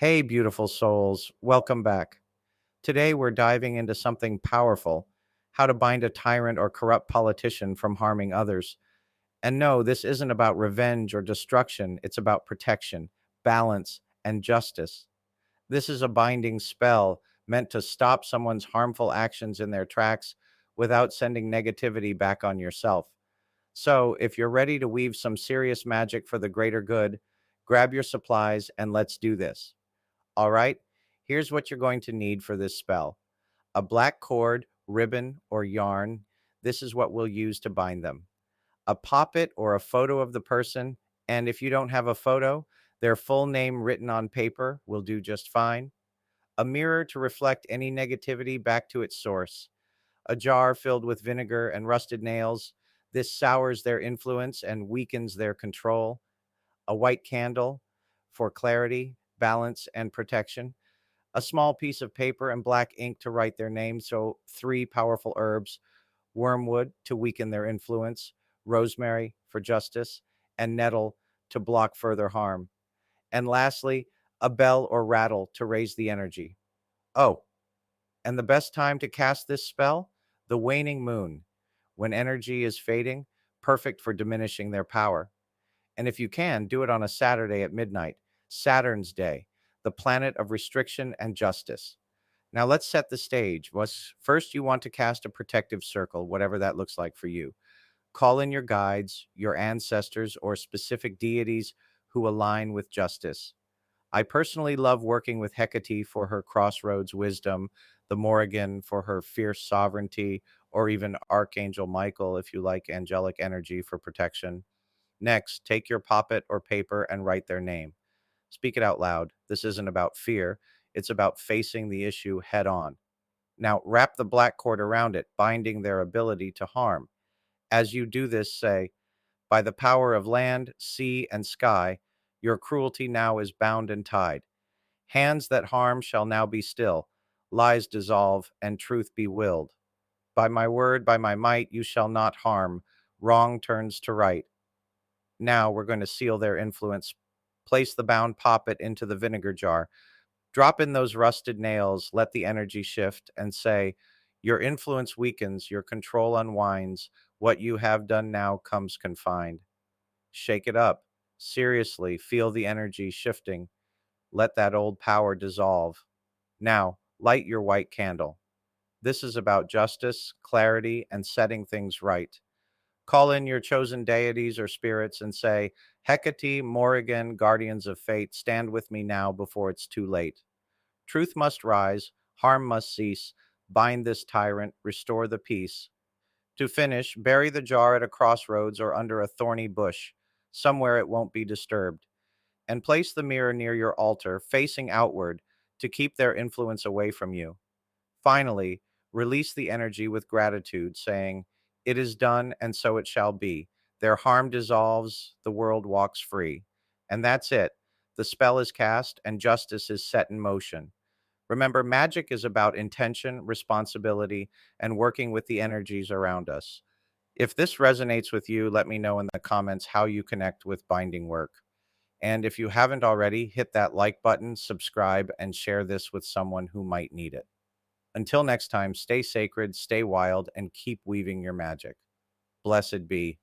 Hey, beautiful souls, welcome back. Today we're diving into something powerful: how to bind a tyrant or corrupt politician from harming others. And no, this isn't about revenge or destruction, it's about protection, balance, and justice. This is a binding spell meant to stop someone's harmful actions in their tracks without sending negativity back on yourself. So, if you're ready to weave some serious magic for the greater good, grab your supplies and let's do this. All right, here's what you're going to need for this spell: a black cord, ribbon, or yarn. This is what we'll use to bind them. A poppet or a photo of the person. And if you don't have a photo, their full name written on paper will do just fine. A mirror to reflect any negativity back to its source. A jar filled with vinegar and rusted nails. This sours their influence and weakens their control. A white candle for clarity, balance, and protection. A small piece of paper and black ink to write their name. So, three powerful herbs: wormwood to weaken their influence, rosemary for justice, and nettle to block further harm. And lastly, a bell or rattle to raise the energy. Oh, and the best time to cast this spell? The waning moon, when energy is fading, perfect for diminishing their power. And if you can, do it on a Saturday at midnight, Saturn's day, the planet of restriction and justice. Now let's set the stage. First, you want to cast a protective circle, whatever that looks like for you. Call in your guides, your ancestors, or specific deities who align with justice. I personally love working with Hecate for her crossroads wisdom, the Morrigan for her fierce sovereignty, or even Archangel Michael if you like angelic energy for protection. Next, take your poppet or paper and write their name. Speak it out loud. This isn't about fear, it's about facing the issue head on. Now, wrap the black cord around it, binding their ability to harm. As you do this, say, by the power of land, sea, and sky, your cruelty now is bound and tied. Hands that harm shall now be still, lies dissolve, and truth be willed. By my word, by my might, you shall not harm. Wrong turns to right. Now we're going to seal their influence. Place the bound poppet into the vinegar jar. Drop in those rusted nails, let the energy shift, and say, your influence weakens, your control unwinds. What you have done now comes confined. Shake it up. Seriously, feel the energy shifting. Let that old power dissolve. Now, light your white candle. This is about justice, clarity, and setting things right. Call in your chosen deities or spirits and say, Hecate, Morrigan, guardians of fate, stand with me now before it's too late. Truth must rise, harm must cease. Bind this tyrant, restore the peace. To finish, bury the jar at a crossroads or under a thorny bush, somewhere it won't be disturbed. And place the mirror near your altar, facing outward, to keep their influence away from you. Finally, release the energy with gratitude, saying, it is done, and so it shall be. Their harm dissolves, the world walks free. And that's it. The spell is cast, and justice is set in motion. Remember, magic is about intention, responsibility, and working with the energies around us. If this resonates with you, let me know in the comments how you connect with binding work. And if you haven't already, hit that like button, subscribe, and share this with someone who might need it. Until next time, stay sacred, stay wild, and keep weaving your magic. Blessed be.